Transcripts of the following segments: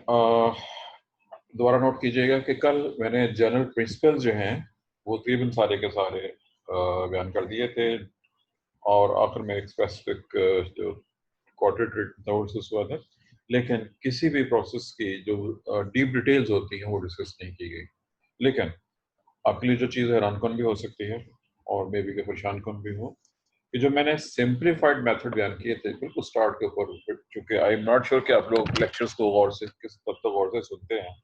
दोबारा नोट कीजिएगा कि कल मैंने जनरल प्रिंसिपल जो हैं वो तकरीबन सारे के सारे बयान कर दिए थे, और आखिर में एक स्पेसिफिक जो क्वाड्रेटिक एनालिसिस हुआ था, लेकिन किसी भी प्रोसेस की जो डीप डिटेल्स होती हैं वो डिस्कस नहीं की गई। लेकिन आपके लिए जो चीज़ हैरानकुन भी हो सकती है और मे बी के परेशान कौन भी हो, कि जो मैंने सिंप्लीफाइड मेथड बयान किए थे बिल्कुल स्टार्ट के ऊपर, क्योंकि आई एम नॉट श्योर कि आप लोग लेक्चर्स को गौर से किस हद तक गौर से सुनते हैं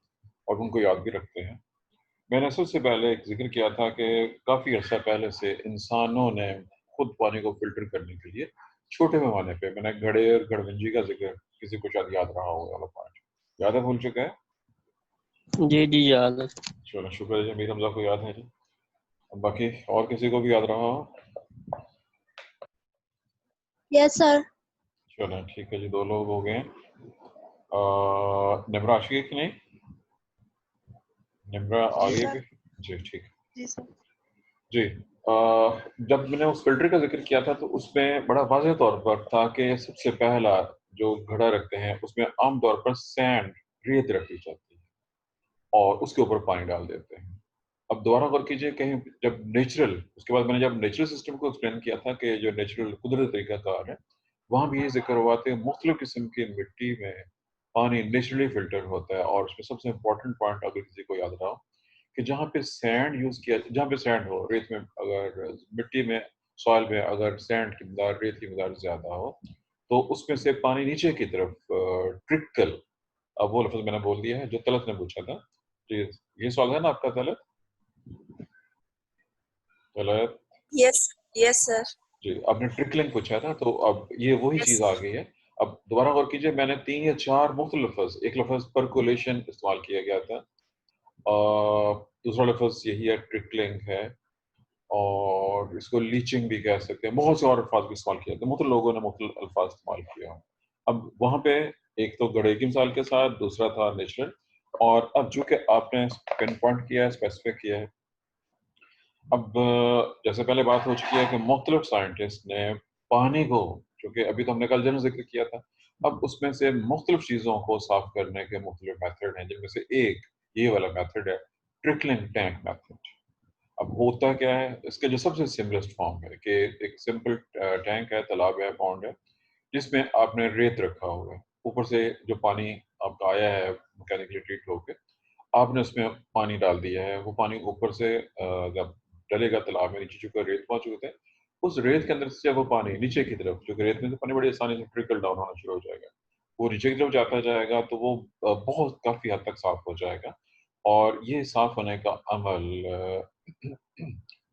और उनको याद भी रखते हैं। मैंने सबसे पहले एक जिक्र किया था कि काफ़ी अर्सा पहले से इंसानों ने खुद पानी को फिल्टर करने के लिए छोटे पैमाने पे, मैंने घड़े और घड़वंजी का जिक्र किसी को शायद याद रहा होगा वाला पॉइंट, याद है? भूल चुका है? जी जी याद है। चलो शुक्र है, मीर हमजा को याद है जी। बाकी और किसी को भी याद रहा हो? Yes sir. चलो ठीक है जी, 2 लोग हो गए। निम्रा आशिकी की नहीं? निम्रा आगे भी जी, ठीक है जी सर। जी। जब मैंने उस फिल्टर का जिक्र किया था तो उसमें बड़ा वाज़ेह तौर पर था कि सबसे पहला जो घड़ा रखते हैं उसमें आमतौर पर सैंड, रेत रखी जाती है और उसके ऊपर पानी डाल देते हैं। अब दोबारा गौर कीजिए, कहीं जब नेचुरल, उसके बाद मैंने जब नेचुरल सिस्टम को एक्सप्लेन किया था कि जो नेचुरल कुदरती तरीकाकार है, वहाँ भी ये जिक्र हुआ था मुख्तलिफ किस्म की मिट्टी में पानी नेचुरली फिल्टर होता है, और उसमें सबसे इम्पोर्टेंट पॉइंट अगर किसी को याद रहा हो कि जहाँ पे सैंड यूज़ किया, जहाँ पे सैंड हो, रेत में अगर मिट्टी में, सॉइल में अगर सैंड की मकदार, रेत की मकदार ज़्यादा हो, तो उसमें से पानी नीचे की तरफ ट्रिकल, अब वो लफ्ज़ मैंने बोल दिया है जो तलत ने पूछा था जी। ये सवाल है ना आपका Talat? Talat yes yes sir. जी, आपने ट्रिकलिंग पूछा था, तो अब ये वही यस चीज़ आ सर। गई है। अब दोबारा गौर कीजिए, मैंने 3 या 4 मुख्तलिफ लफ्ज़, एक लफ्ज़ परकोलेशन इस्तेमाल किया गया था, दूसरा लफ्ज़ यही है ट्रिकलिंग है, और इसको लीचिंग भी कह सकते हैं, बहुत से और अल्फाज भी इस्तेमाल किए थे, मुख्तलिफ लोगों ने मुख्तलिफ अल्फाज इस्तेमाल किए हैं। अब वहाँ पे एक तो गधे की मिसाल के साथ, दूसरा था नेचुरल, और अब चूँकि आपने पिन पॉइंट किया है, स्पेसिफिक किया है, अब जैसे पहले बात हो चुकी है कि मुख्तलिफ साइंटिस्ट ने पानी को, चूँकि अभी तो हमने कल जनरल ज़िक्र किया था, अब उसमें से मुख्तलिफ चीज़ों को साफ़ करने के मुख्तलिफ मेथड हैं, जिनमें से एक ये वाला मेथड है, ट्रिकलिंग टैंक मेथड। अब होता क्या है, इसका जो सबसे सिंपलेस्ट फॉर्म है कि एक सिंपल टैंक है, तालाब है, पॉन्ड है, जिसमें आपने रेत रखा हुआ है, ऊपर से जो पानी आपका आया है मैकेनिकली ट्रीट होके, आपने उसमें पानी डाल दिया है, वो पानी ऊपर से जब डलेगा तालाब में, नीचे चूँकि रेत मौजूद है, उस रेत के अंदर से जब वो पानी नीचे की तरफ, क्योंकि रेत में से पानी बड़ी आसानी से ट्रिकल डाउन होना शुरू हो जाएगा, वो नीचे की तरफ जाता जाएगा, तो वो बहुत काफ़ी हद तक साफ़ हो जाएगा, और ये साफ़ होने का अमल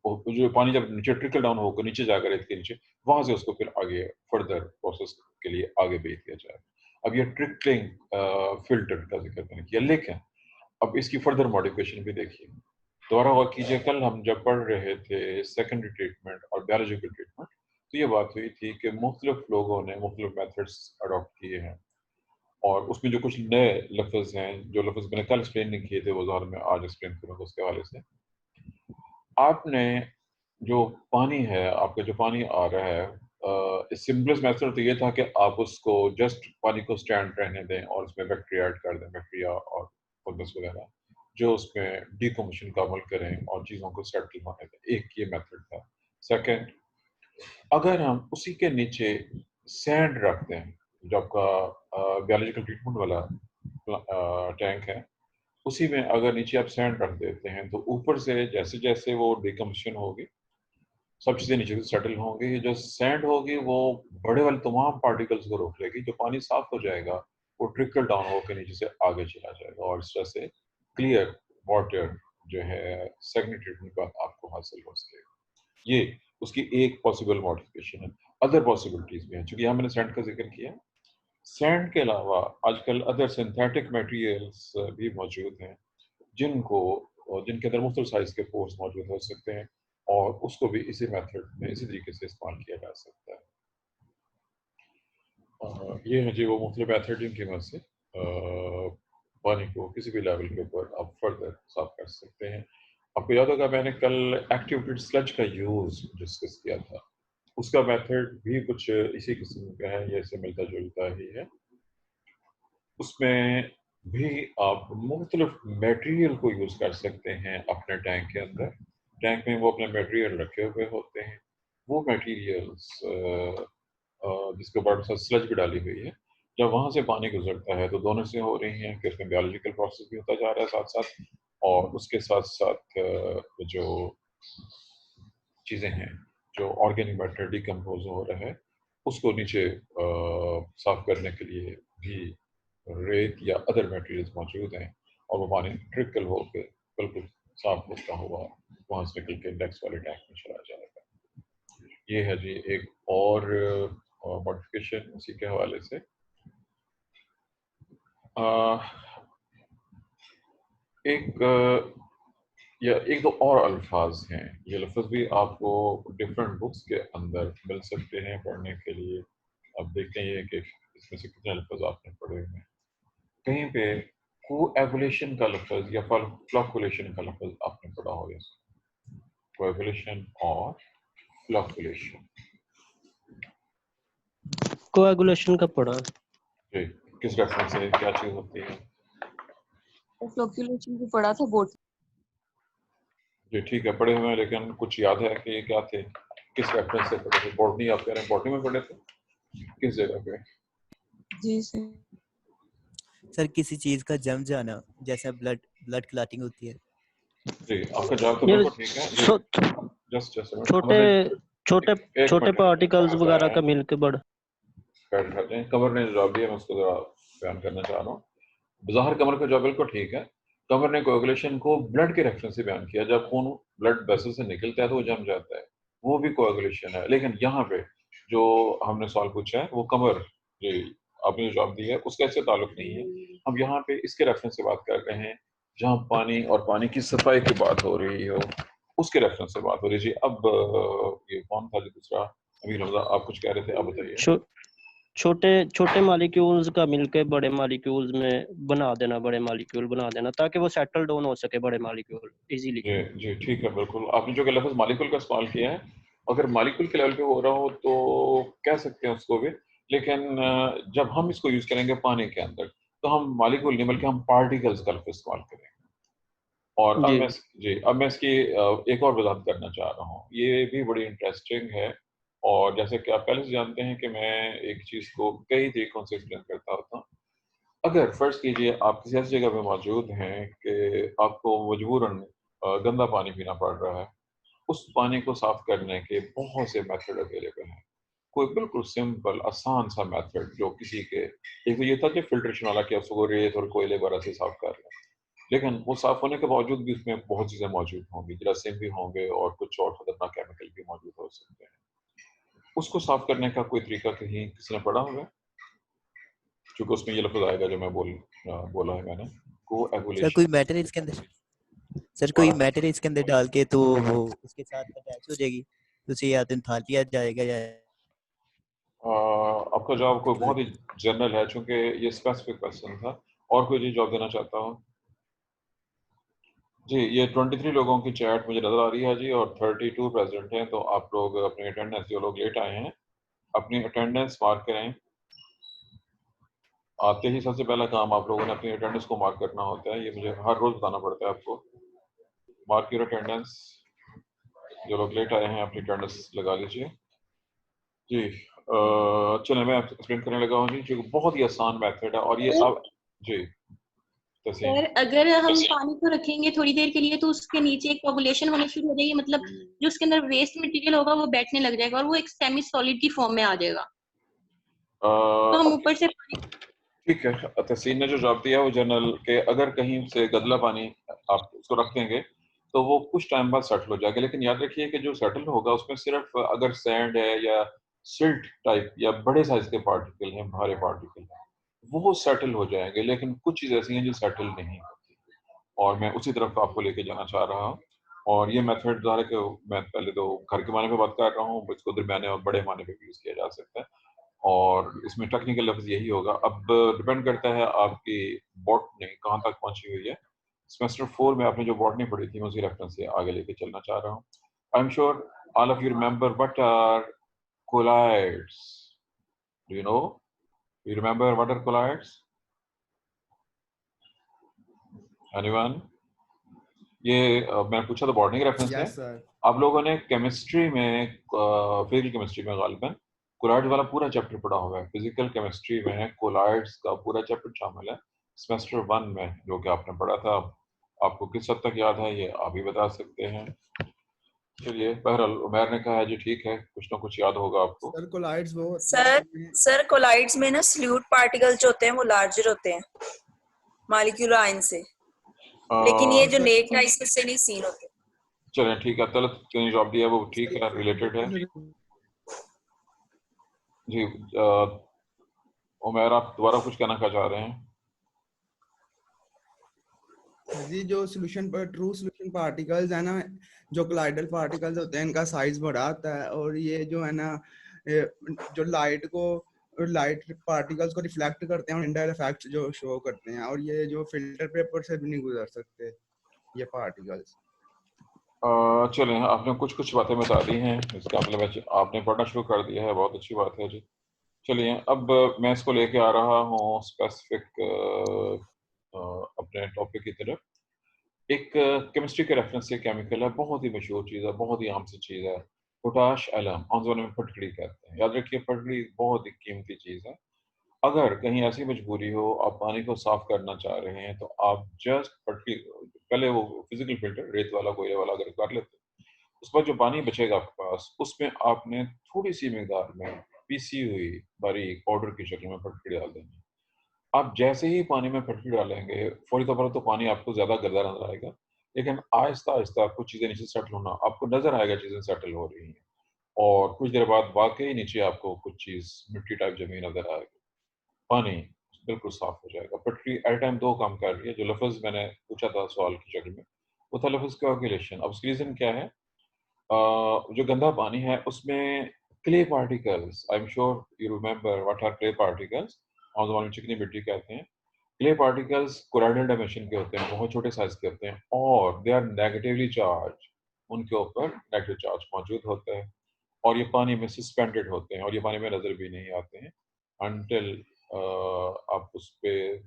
वो जो पानी जब नीचे ट्रिकल डाउन होकर नीचे जाकर रेत के नीचे, वहाँ से उसको फिर आगे फर्दर प्रोसेस के लिए आगे भेज दिया जाएगा। अब ये ट्रिकलिंग फ़िल्टर का ज़िक्र मैंने किया, लेकिन अब इसकी फर्दर मॉडिफिकेशन भी देखिए। दोबारा गौर कीजिए, कल हम जब पढ़ रहे थे सेकेंडरी ट्रीटमेंट और बायोलॉजिकल ट्रीटमेंट, तो ये बात हुई थी कि मुख्तलिफ लोगों ने मुख्तलिफ मेथड्स अडॉप्ट किए हैं, और उसमें जो कुछ नए लफ्ज़ हैं, जो लफ्ज़ मैंने कल एक्सप्लेन नहीं किए थे, वो ज़ाहिर मैं आज एक्सप्लेन करूँगा उसके हवाले से। आपने जो पानी है, आपका जो पानी आ रहा है, सिंपलेस्ट मेथड तो ये था कि आप उसको जस्ट पानी को स्टैंड रहने दें और उसमें बैक्टीरिया ऐड कर दें, बैक्टीरिया और फंगस वगैरह, जो उसमें डिकम्पोजिशन का अमल करें और चीज़ों को सेटल होने दें। एक ये मेथड था। सेकंड, अगर हम उसी के नीचे सैंड रख दें, जो आपका बायोलॉजिकल ट्रीटमेंट वाला टैंक है, उसी में अगर नीचे आप सैंड रख देते हैं, तो ऊपर से जैसे-जैसे वो डिकम्पोजिशन होगी, सब चीज़ें नीचे से सेटल होंगी, जो सैंड होगी वो बड़े वाले तमाम पार्टिकल्स को रोक लेगी, जो पानी साफ हो जाएगा, वो ट्रिकल डाउन होकर नीचे से आगे चला जाएगा, और इस तरह से क्लियर वाटर जो है सेकेंडरी ट्रीटमेंट के बाद आपको हासिल हो सकेगा। ये उसकी एक पॉसिबल मॉडिफिकेशन है। अदर पॉसिबिलिटीज़ भी हैं, चूँकि यहाँ मैंने सैंड का ज़िक्र किया। सैंड के अलावा आजकल अदर सिंथेटिक मटेरियल्स भी मौजूद हैं, जिनको जिनके अंदर मुख्तलिफ साइज़ के पोर्स मौजूद हो सकते हैं, और उसको भी इसी मेथड में इसी तरीके से इस्तेमाल किया जा सकता है। ये हैं जी वो मुख्तलिफ मेथड जिनकी मदद से पानी को किसी भी लेवल के ऊपर आप फर्दर साफ कर सकते हैं। आपको याद होगा मैंने कल एक्टिवेटेड स्लज का यूज़ डिस्कस किया था। उसका मेथड भी कुछ इसी किस्म का है, या इससे मिलता-जुलता ही है। उसमें भी आप मुख्तलिफ मटेरियल को यूज़ कर सकते हैं अपने टैंक के अंदर। टैंक में वो अपने मटेरियल रखे हुए होते हैं। वो मटेरियल्स जिसके ऊपर स्लज भी डाली हुई है, जब वहाँ से पानी गुजरता है तो दोनों से हो रही हैं कि उसमें बायोलॉजिकल प्रोसेस भी होता जा रहा है साथ-साथ, और उसके साथ-साथ जो चीज़ें हैं, जो ऑर्गेनिक मैटर डिकम्पोज़ हो रहा है, उसको नीचे साफ़ करने के लिए भी रेत या अदर मटेरियल्स मौजूद हैं, और वो पानी ट्रिकल होके बिल्कुल साफ़ होता हुआ वहाँ से निकल के नेक्स्ट वाले टैंक में चला जाएगा। ये है जी एक और मॉडिफ़िकेशन उसी के हवाले से। अ, एक या एक दो और अल्फाज हैं, ये लफ्ज़ भी आपको डिफरेंट बुक्स के अंदर मिल सकते हैं पढ़ने के लिए। अब देखते हैं ये कि इसमें से कितने लफ्ज़ आपने पढ़े हुए हैं। कहीं पे कोएगुलेशन का लफ्ज़ या फ्लक्चुएशन का लफ्ज़ आपने पढ़ा होगा। कोएगुलेशन और फ्लक्चुएशन, कोएगुलेशन का पढ़ा। जी, किस रेफरेंस से क्या चीज़ होती है? फ्लोक्यूलेशन भी पढ़ा था बोर्ड। जी ठीक है, पढ़े हुए हैं, लेकिन कुछ याद है कि ये क्या थे? किस रेफरेंस से पढ़े थे? बॉटनी आप कह रहे हैं, बॉटनी में पढ़े थे? किस जगह पे? जी सर। सर किसी चीज का जम जाना, जैसे ब्लड ब्लड क्लॉटिंग होती है। जी, आपका जवाब तो ये बिल्कुल ठीक है। जी, जस्ट अ मिनट। छोटे छोटे एक छोटे मिनट पार्टिकल्स वगैरह का मिलके बड़ बैठ जाएं। कमर ने जवाब दिया, मैं उसको ज़रा बयान करना चाह रहा हूँ। ज़ाहिर कमर का जवाब बिल्कुल ठीक है। कमर ने कोएगुलेशन को ब्लड के रेफरेंस से बयान किया। जब खून ब्लड वेसल से निकलता है तो वो जम जाता है, वो भी कोएगुलेशन है। लेकिन यहाँ पे जो हमने सवाल पूछा है वो कमर, जी आपने जो जवाब दिया है उसका इससे ताल्लुक नहीं है। हम यहाँ पे इसके रेफरेंस से बात कर रहे हैं जहाँ पानी और पानी की सफाई की बात हो रही हो, उसके रेफरेंस से बात हो रही है। जी अब ये कौन था जी दूसरा? अभी रमजा आप कुछ कह रहे थे, आप बताइए। छो, छोटे छोटे मालिक्यूल्स का मिलके बड़े मालिक्यूल्स में बना देना, बड़े मालिक्यूल बना देना, ताकि वो सेटल डाउन हो सके बड़े मालिक्यूल इजीली। जी, जी, ठीक है, बिल्कुल। आपने जो कि लफ़्ज़ मॉलिक्यूल का इस्तेमाल किया है, अगर मॉलिक्यूल के लेवल पे हो रहा हो तो कह सकते हैं उसको भी, लेकिन जब हम इसको यूज़ करेंगे पानी के अंदर, तो हम मॉलिक्यूल नहीं बल्कि हम पार्टिकल्स का लफ़्ज़ इस्तेमाल करेंगे। और अब जी मैं अब मैं इसकी एक और वज़ाहत करना चाह रहा हूँ। ये भी बड़ी इंटरेस्टिंग है, और जैसे कि आप पहले से जानते हैं कि मैं एक चीज़ को कई तरीकों से एक्सप्लेन करता होता हूँ। अगर फ़र्ज़ कीजिए आप किसी ऐसी जगह पे मौजूद हैं कि आपको मजबूरन गंदा पानी पीना पड़ रहा है, उस पानी को साफ़ करने के बहुत से मेथड अवेलेबल हैं। कोई बिल्कुल सिंपल आसान सा मेथड जो किसी के, एक तो ये था कि फ़िल्ट्रेशन वाला कि आप उसको रेत और कोयले वगैरह से साफ़ कर लें। लेकिन वो साफ़ होने के बावजूद भी उसमें बहुत चीज़ें मौजूद होंगी, जरासीम भी होंगे और कुछ और खतरनाक केमिकल भी मौजूद हो सकते हैं। उसको साफ़ करने का कोई तरीका कहीं किसी ने पढ़ा हुआ है? चूँकि उसमें ये लफ़्ज़ आएगा जो मैं बोला है मैंने, सर कोई कोएगुलेशन। मैटर इसके अंदर, सर कोई दोबारा? मैटर इसके अंदर डाल के तो वो उसके साथ अटैच हो जाएगी, तो उसे या तो निकाल लिया जाएगा या आपका जवाब कोई बहुत ही जनरल है, चूँकि ये स्पेसिफिक क्वेश्चन था। और कोई जी जवाब देना चाहता हो? जी, ये 23 लोगों की चैट मुझे नज़र आ रही है जी, और 32 प्रेज़ेंट हैं, तो आप लोग अपनी अटेंडेंस, जो लोग लेट आए हैं, अपनी अटेंडेंस मार्क करें। आते ही सबसे पहला काम आप लोगों ने अपनी अटेंडेंस को मार्क करना होता है, ये मुझे हर रोज़ बताना पड़ता है आपको। Mark your attendance. जो लोग लेट आए हैं अपनी अटेंडेंस लगा लीजिए। जी, चलिए मैं एक्सप्लेन करने लगा हूँ जी, जो बहुत ही आसान मेथड है, और ये अब जी, तस्लीम। सर अगर हम पानी को रखेंगे थोड़ी देर के लिए तो उसके नीचे एक कोगुलेशन होनी शुरू हो जाएगी, मतलब जो उसके अंदर वेस्ट मटेरियल होगा वो बैठने लग जाएगा और वो एक सेमी सॉलिड की फॉर्म में आ जाएगा। तो हम ऊपर से पानी, ठीक है, तहसीन ने जो जवाब दिया वो जनरल के अगर कहीं से गदला पानी आप उसको रख देंगे तो वो कुछ टाइम बाद सेटल हो जाएगा, लेकिन याद रखिए कि जो सेटल होगा उसमें सिर्फ अगर सैंड है या सिल्ट टाइप या बड़े साइज के पार्टिकल हैं, भारे पार्टिकल हैं, वो सेटल हो जाएंगे, लेकिन कुछ चीज़ ऐसी हैं जो सेटल नहीं होती, और मैं उसी तरफ आपको लेके जाना चाह रहा हूँ। और ये मेथड ज़ाहिर है कि मैं पहले तो घर के मायने पे बात कर रहा हूँ, इसको दरमियाने और बड़े मायने पे भी यूज़ किया जा सकता है, और इसमें टेक्निकल लफ्ज़ यही होगा। अब डिपेंड करता है आपकी बॉटनी कहाँ तक पहुँची हुई है। सेमेस्टर 4 में आपने जो बॉटनी पढ़ी थी, मैं उसी रेफरेंस से आगे लेके चलना चाह रहा हूँ। I am sure all of you remember what are colloids. Do you know? You remember what are colloids? Anyone? ये मैंने पूछा तो बॉटनी का रेफरेंस है। Yes sir. आप लोगों ने केमिस्ट्री में फिजिकल केमिस्ट्री में गालिबन कोलाइड वाला पूरा चैप्टर पढ़ा होगा। फिजिकल केमिस्ट्री में कोलाइड्स का पूरा चैप्टर शामिल है सेमेस्टर 1 में, जो कि आपने पढ़ा था। आपको किस हद तक याद है ये आप भी बता सकते हैं। चलिए, बहरहाल उमैर ने कहा है जी ठीक है, कुछ ना कुछ याद होगा आपको। सर कोलाइड्स वो सर कोलाइड्स में ना सल्यूट पार्टिकल्स जो होते हैं वो लार्जर होते हैं मॉलिक्यूलर आयन से, लेकिन ये जो नेट है इससे नहीं सीन होते। चलें ठीक है, तलत ने जवाब दिया वो ठीक है, रिलेटेड है जी। उमैर आप दोबारा कुछ कहना चाह रहे हैं? जी जो सोल्यूशन पर ट्रू सोल्यूशन पार्टिकल्स है ना, जो कोलाइडल पार्टिकल्स होते हैं इनका साइज बड़ा होता है, और ये जो है ना जो लाइट पार्टिकल्स को रिफ्लेक्ट करते हैं और इंडायरेक्ट इफेक्ट जो शो करते हैं, और ये जो फिल्टर पेपर से भी नहीं गुजर सकते ये पार्टिकल्स। चलें, आपने कुछ कुछ बातें बता दी हैं, इसका मतलब आपने पढ़ना शुरू कर दिया है, बहुत अच्छी बात है जी। चलिए, अब मैं इसको लेके आ रहा हूँ स्पेसिफिक अपने टॉपिक की तरफ। एक केमिस्ट्री के रेफरेंस से केमिकल है, बहुत ही मशहूर चीज़ है, बहुत ही आम सी चीज़ है, पोटाश एलम, हम ज़बान में फटकड़ी कहते हैं। याद रखिए, फटकड़ी बहुत ही कीमती चीज़ है। अगर कहीं ऐसी मजबूरी हो, आप पानी को साफ करना चाह रहे हैं, तो आप जस्ट फटकड़ी, पहले वो फिजिकल फिल्टर रेत वाला कोयले वाला अगर कर लेते, उस पर जो पानी बचेगा आपके पास, उसमें आपने थोड़ी सी मिकदार में पीसी हुई बारीक पाउडर की शक्ल में फटकड़ी डाल देनी। आप जैसे ही पानी में फटकड़ी डालेंगे, फौरी तौर पर तो पानी आपको ज्यादा गंदा नजर आएगा, लेकिन आहिस्ता आहिस्ता कुछ चीजें नीचे सेटल होना आपको नजर आएगा, चीजें सेटल हो रही हैं, और कुछ देर बाद वाकई नीचे आपको कुछ चीज मिट्टी टाइप जमी नजर आएगी, पानी बिल्कुल साफ हो जाएगा। फटकड़ी एट टाइम दो काम कर रही है। जो लफ्ज मैंने पूछा था सवाल की शक्ल में, वो था लफ्ज कोagulation। अब उसकी रीजन क्या है? जो गंदा पानी है उसमें clay particles, I am sure you remember what are clay particles, हम जबान में चिकनी मिट्टी कहते हैं। क्ले पार्टिकल्स कोलॉइडल डायमेंशन के होते हैं, बहुत छोटे साइज के होते हैं, और दे आर नेगेटिवली चार्ज, उनके ऊपर नेगेटिव चार्ज मौजूद होता है, और ये पानी में सस्पेंडेड होते हैं, और ये पानी में नजर भी नहीं आते हैं अनटिल आप उस पर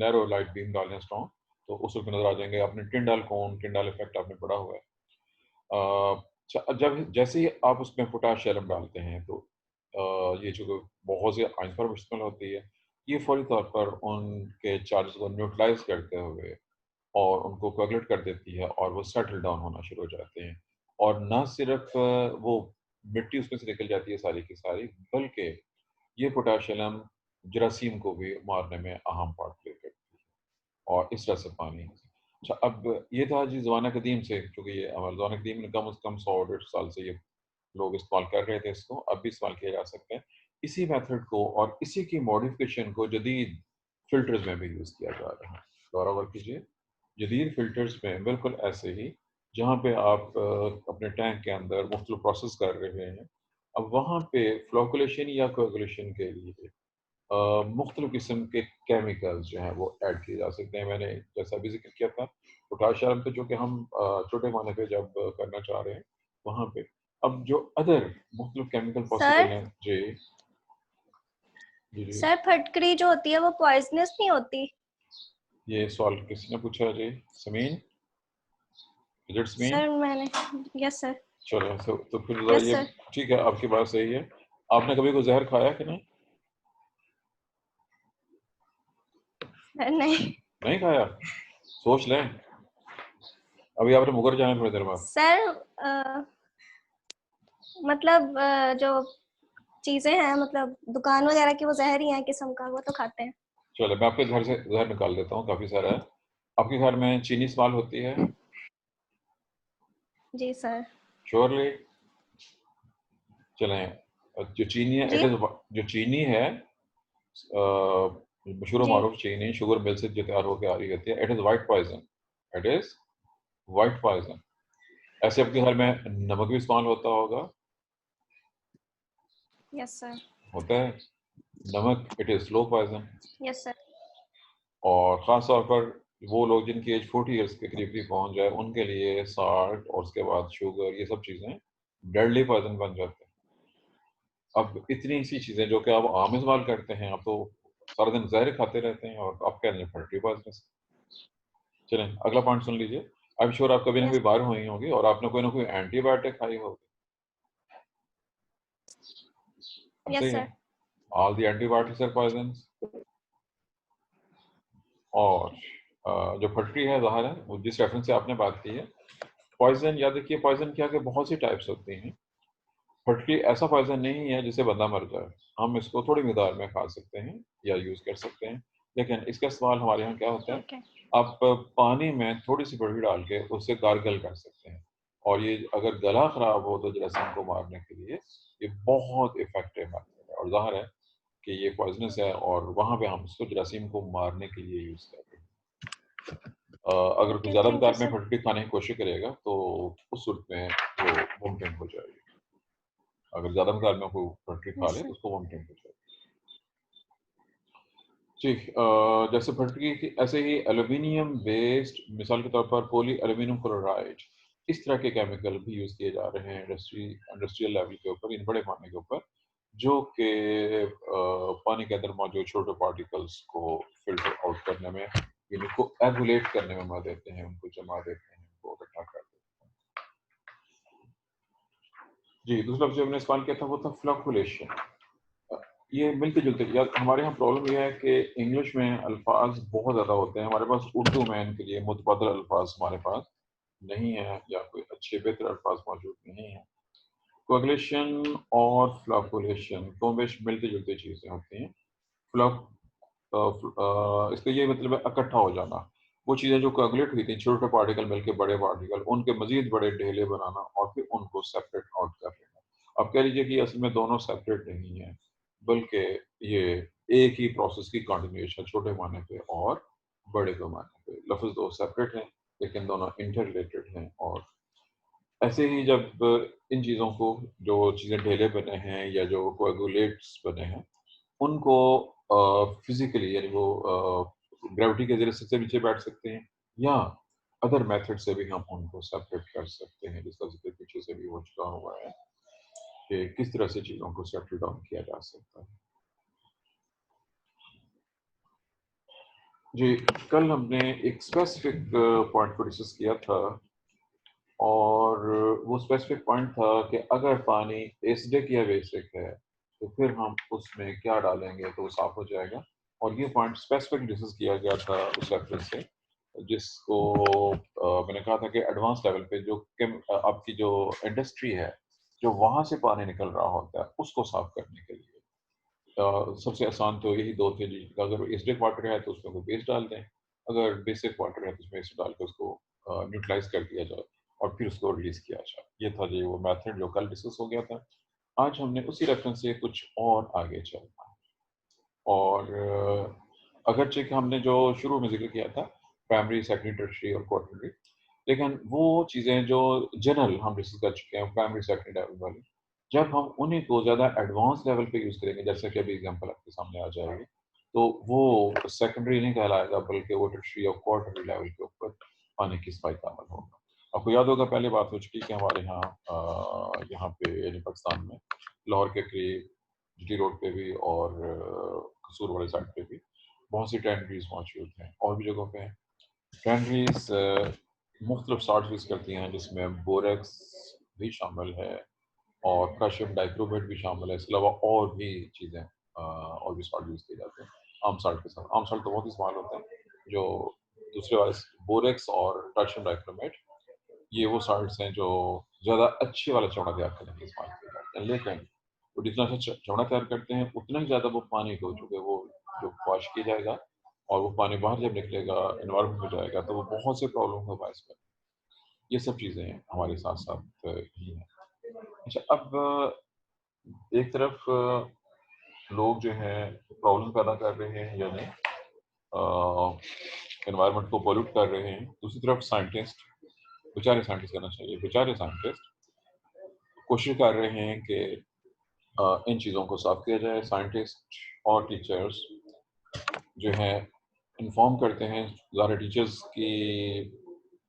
नैरो लाइट बीम डालें स्ट्रॉन्ग, तो उस वक्त नजर आ जाएंगे। आपने टिंडाल कोन, टिंडाल इफेक्ट आपने पढ़ा हुआ है। जब जैसे ही आप उसमें पोटाश एलम डालते हैं, तो ये जो बहुत से आयन पर मुश्तमिल होती है, ये फौरी तौर पर उनके चार्जेस को न्यूट्रलाइज करते हुए और उनको कोगुलेट कर देती है, और वो सेटल डाउन होना शुरू हो जाते हैं। और ना सिर्फ वो मिट्टी उसमें से निकल जाती है सारी की सारी, बल्कि ये पोटाशियम जरासीम को भी मारने में अहम पार्ट प्ले करती है, और इस तरह से पानी। अच्छा, अब ये था जी ज़माना कदीम से, क्योंकि ये ज़माना कदीम में कम से कम 100-150 साल से ये लोग इस्तेमाल कर रहे थे, इसको अब भी इस्तेमाल किया जा सकता है। इसी मेथड को और इसी की मॉडिफिकेशन को जदीद फिल्टर्स में भी यूज़ किया जा रहा है। गौर गौर कीजिए, जदीद फिल्टर्स में बिल्कुल ऐसे ही, जहाँ पे आप अपने टैंक के अंदर मुख्तलिफ प्रोसेस कर रहे हैं, अब वहाँ पे फ्लोकुलेशन या कोगुलेशन के लिए मुख्तलिफ किस्म के केमिकल्स जो हैं वो ऐड किए जा सकते हैं। मैंने जैसा भी जिक्र किया था पोटाशियम पे, जो कि हम छोटे पैमाने पे जब करना चाह रहे हैं वहाँ पे। अब जो अदर मुख्तलिफ केमिकल पॉसिबल हैं जी जी। सर फटकरी जो होती है वो पॉइजनस नहीं होती? ये सवाल किसने पूछा जी? Sameen? Is it Sameen? Sir मैंने, यस सर। चलो, तो फिर यस ये सर। ठीक है, आपकी बात सही है। आपने कभी कोई जहर खाया कि नहीं? नहीं नहीं खाया? सोच लें, अभी आपने मुकर जाना थोड़ी देर बाद। सर मतलब जो चीजें हैं, मतलब दुकान वगैरह की, वो जहर ही है किस्म का, वो तो खाते हैं। चलो, मैं आपके घर से जहर निकाल देता हूँ, काफी सारा है। आपके घर में चीनी इस्तेमाल होती है? जी सर। श्योरली? चलें, जो चीनी है, जी? जो चीनी है, मशहूर जी मारूफ चीनी शुगर मिल से जो तैयार होकर आ रही होती है, it is white poison, it is white poison. ऐसे आपके घर में नमक भी इस्तेमाल होता होगा? Yes sir. होता है नमक, it is slow poison. Yes sir. और ख़ास तौर पर वो लोग जिनकी एज 40 ईयर्स के करीब भी पहुंच जाए, उनके लिए साल्ट और उसके बाद शुगर, ये सब चीज़ें डेडली पॉइजन बन जाते हैं। अब इतनी सी चीज़ें जो कि आप आम इस्तेमाल करते हैं, आप तो सारा दिन जहर खाते रहते हैं, और आप कह रहे हैं फटकरी पॉइजन। चलें अगला पॉइंट सुन लीजिए। आई एम श्योर आप कभी ना कभी बाहर हुई होंगी और आपने कोई ना कोई एंटीबायोटिक खाई होगी। यस सही है, sir. All the antibiotics are poisons. और जो फटरी है ज़ाहिर है वो जिस रेफरेंस से आपने बात की है, पॉइजन याद रखिए, पॉइजन क्या के बहुत सी टाइप्स होती हैं। फटरी ऐसा पॉइजन नहीं है जिससे बंदा मर जाए। हम इसको थोड़ी मिकदार में खा सकते हैं या यूज़ कर सकते हैं, लेकिन इसका इस्तेमाल हमारे यहाँ क्या होता है, ओके आप पानी में थोड़ी सी फटरी डाल के उससे गार्गल कर सकते हैं। और ये अगर गला ख़राब हो तो जरासीम को मारने के लिए ये बहुत इफ़ेक्टिव मेथड है। और ज़ाहिर है कि ये पॉइजनस है और वहाँ पे हम इसको जरासीम को मारने के लिए यूज़ कर रहे हैं। अगर कोई ओके ज़्यादा थैंक यू मिकदार में सर। फटरी खाने की कोशिश करेगा तो उस सूरत में वो वोमिटिंग हो जाएगी। अगर ज़्यादा मिकदार में कोई फटरी खा यस ले तो सर। उसको वोमिटिंग हो जाएगी। जी, जैसे फटरी की ऐसे ही एल्यूमीनियम बेस्ड, मिसाल के तौर पर पॉली एल्यूमिनियम क्लोराइड, इस तरह के केमिकल भी यूज़ किए जा रहे हैं इंडस्ट्रियल लेवल के ऊपर, इन बड़े पैमाने के ऊपर, जो कि पानी के अंदर मौजूद छोटे पार्टिकल्स को फिल्टर आउट करने में, इनको एगुलेट करने में मदद देते हैं, उनको जमा देते हैं, उनको इकट्ठा कर देते हैं। जी, दूसरा जो हमने इस्तेमाल किया था वो था फ्लक्चुएशन। ये मिलते जुलते यार, हमारे यहाँ प्रॉब्लम ये है कि इंग्लिश में अल्फाज बहुत ज़्यादा होते हैं। हमारे पास उर्दू में इनके लिए मुतबादल अल्फाज हमारे पास नहीं है, या कोई अच्छे बेहतर अल्फाज मौजूद नहीं है। कोएगुलेशन और फ्लक्चुएशन तो बेश मिलती जुलती चीज़ें होती हैं। फ्लक इसका ये मतलब है इकट्ठा हो जाना। वो चीज़ें जो कोएगुलेट हुई थी, छोटे पार्टिकल मिलके बड़े पार्टिकल, उनके मज़ीद बड़े ढेले बनाना और फिर उनको सेपरेट आउट कर लेना। अब कह लीजिए कि असल में दोनों सेपरेट नहीं हैं, बल्कि ये एक ही प्रोसेस की कंटिन्यूएशन, छोटे पैमाने पे और बड़े पैमाने पे। लफ्ज़ दो सेपरेट हैं, लेकिन दोनों इंटर रिलेटेड हैं। और ऐसे ही जब इन चीज़ों को, जो चीज़ें ढेले बने हैं या जो कोएगुलेट्स बने हैं, उनको फिज़िकली यानी वो ग्रेविटी के ज़रिए से नीचे बैठ सकते हैं, या अदर मेथड से भी हम उनको सेपरेट कर सकते हैं, जिसका ज़िक्र पीछे से भी हो चुका हुआ है कि किस तरह से चीज़ों को सेटल डाउन किया जा सकता है। जी, कल हमने एक स्पेसिफिक पॉइंट को डिस्कस किया था, और वो स्पेसिफिक पॉइंट था कि अगर पानी एसिडिक या बेसिक है तो फिर हम उसमें क्या डालेंगे तो वो साफ हो जाएगा। और ये पॉइंट स्पेसिफिक डिस्कस किया गया था उस रेफरेंस से, जिसको मैंने कहा था कि एडवांस लेवल पे जो आपकी जो इंडस्ट्री है, जो वहाँ से पानी निकल रहा होता है, उसको साफ करने के लिए सबसे आसान तो यही दो थे जी। अगर एसिडिक वाटर है तो उसमें कोई बेस डाल दें, अगर बेसिक वाटर है तो उसमें एसिड डाल के उसको न्यूट्रलाइज कर दिया जाए और फिर उसको रिलीज किया जाए। ये था जी वो मेथड जो कल डिस्कस हो गया था। आज हमने उसी रेफरेंस से कुछ और आगे चलना है। और अगरचे कि हमने जो शुरू में जिक्र किया था प्राइमरी, सेकेंडरी, टर्शियरी और क्वार्टरली, लेकिन वो चीज़ें जो जनरल हम डिस्कस कर चुके हैं प्राइमरी सेकेंडरी लेवल वाली, जब हम उन्हीं को ज़्यादा एडवांस लेवल पे यूज़ करेंगे, जैसे कि अभी एग्जांपल आपके सामने आ जाएगी, तो वो सेकेंडरी नहीं कहलाएगा, बल्कि वो टर्शियरी और क्वार्टरली लेवल के ऊपर पानी की सफाई का अमल होगा। आपको याद होगा पहले बात हो चुकी कि हमारे यहाँ पे यानी पाकिस्तान में लाहौर के करीब जीटी रोड पे भी और कसूर वाले साइड पे भी बहुत सी टैनरीज मौजूद हैं, और भी जगहों पे हैं। टैनरीज मुख्तलिफ साल्ट यूज़ करती हैं, जिसमें बोरेक्स भी शामिल है और कैल्शियम डाइक्रोमेट भी शामिल है। इसके अलावा और भी चीज़ें और भी साल्ट यूज़ किए जाते हैं आम साल्ट के साथ। आम साल्ट तो बहुत इस्तेमाल होते हैं, जो दूसरे वाले बोरेक्स और कैल्शियम डाइक्रोमेट, ये वो साल्ट्स हैं जो ज़्यादा अच्छे वाला चौड़ा तैयार करने के लिए इस्तेमाल किए जाते हैं। लेकिन वो जितना अच्छा चौड़ा तैयार करते हैं, उतना ही ज़्यादा वो पानी को चूँकि वो जो वॉश किया जाएगा और वो पानी बाहर जब निकलेगा, एनवायरनमेंट में जाएगा, तो वो बहुत से प्रॉब्लम का बायस बनेगा। ये सब चीज़ें हमारे साथ-साथ ही हैं। अच्छा, अब एक तरफ लोग जो हैं प्रॉब्लम पैदा कर रहे हैं, यानी एनवायरनमेंट को पॉल्यूट कर रहे हैं। दूसरी तरफ साइंटिस्ट, बेचारे साइंटिस्ट कहना चाहिए, बेचारे साइंटिस्ट कोशिश कर रहे हैं कि इन चीज़ों को साफ किया जाए। साइंटिस्ट और टीचर्स जो हैं इन्फॉर्म करते हैं। ज़ाहिर टीचर्स की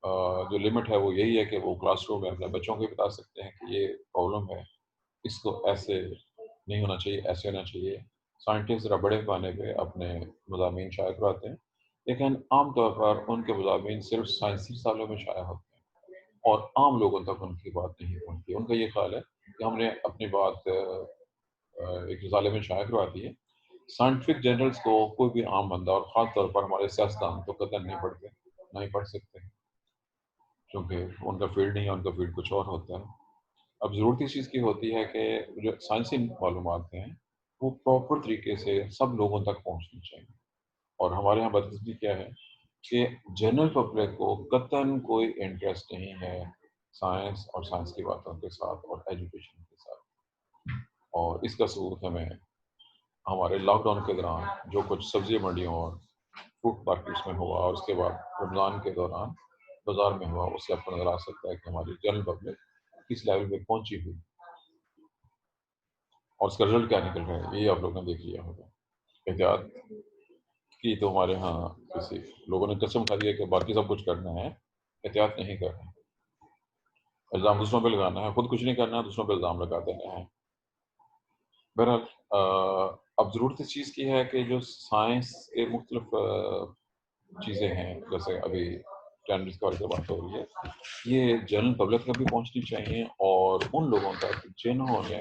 जो लिमिट है वो यही है कि वो क्लासरूम में अपने बच्चों को भी बता सकते हैं कि ये प्रॉब्लम है, इसको ऐसे नहीं होना चाहिए, ऐसे होना चाहिए। साइंटिस्ट ज़रा बड़े पैमाने पे अपने मज़ामीन शाया करवाते हैं, लेकिन आमतौर पर उनके मज़ामीन सिर्फ साइंसी सालों में शाया होते हैं और आम लोगों तक उनकी बात नहीं पहुँचती। उनका ये ख्याल है कि हमने अपनी बात एक रिसाले में शाया करवा दी है। साइंटिफिक जर्नल्स को कोई भी आम बंदा और ख़ास तौर पर हमारे सियासतदान तो कतई नहीं पढ़ते, ना ही पढ़ सकते हैं, क्योंकि उनका फील्ड नहीं है, उनका फील्ड कुछ और होता है। अब ज़रूरत इस चीज़ की होती है कि जो साइंसी मालूमात हैं, वो प्रॉपर तरीके से सब लोगों तक पहुँचनी चाहिए। और हमारे यहाँ बदकिस्मती क्या है कि जनरल पब्लिक को कतई कोई इंटरेस्ट नहीं है साइंस और साइंस की बातों के साथ और एजुकेशन के साथ। और इसका सबूत हमें हमारे लॉकडाउन के दौरान जो कुछ सब्जी मंडियों और फ्रूट मार्केट्स में हुआ और उसके बाद रमज़ान के दौरान बाजार में हुआ, उससे आपको नजर आ सकता है कि हमारी जनरल पब्लिक किस लेवल पे पहुंची हुई और उसका रिजल्ट क्या निकल रहा है, ये आप लोगों ने देख लिया होगा। एहतियात की तो हमारे यहाँ किसी लोगों ने कसम खा दी है कि बाकी सब कुछ करना है, एहतियात नहीं करना है। इल्ज़ाम दूसरों पे लगाना है, खुद कुछ नहीं करना है, दूसरों पे इल्ज़ाम लगा देना है। बहरहाल अब ज़रूरत इस चीज़ की है कि जो साइंस के मुख्तलिफ चीज़ें हैं, जैसे अभी कैंडल्स के बारे में बात हो रही है, ये जनरल पब्लिक तक भी पहुंचनी चाहिए और उन लोगों तक जिन्होंने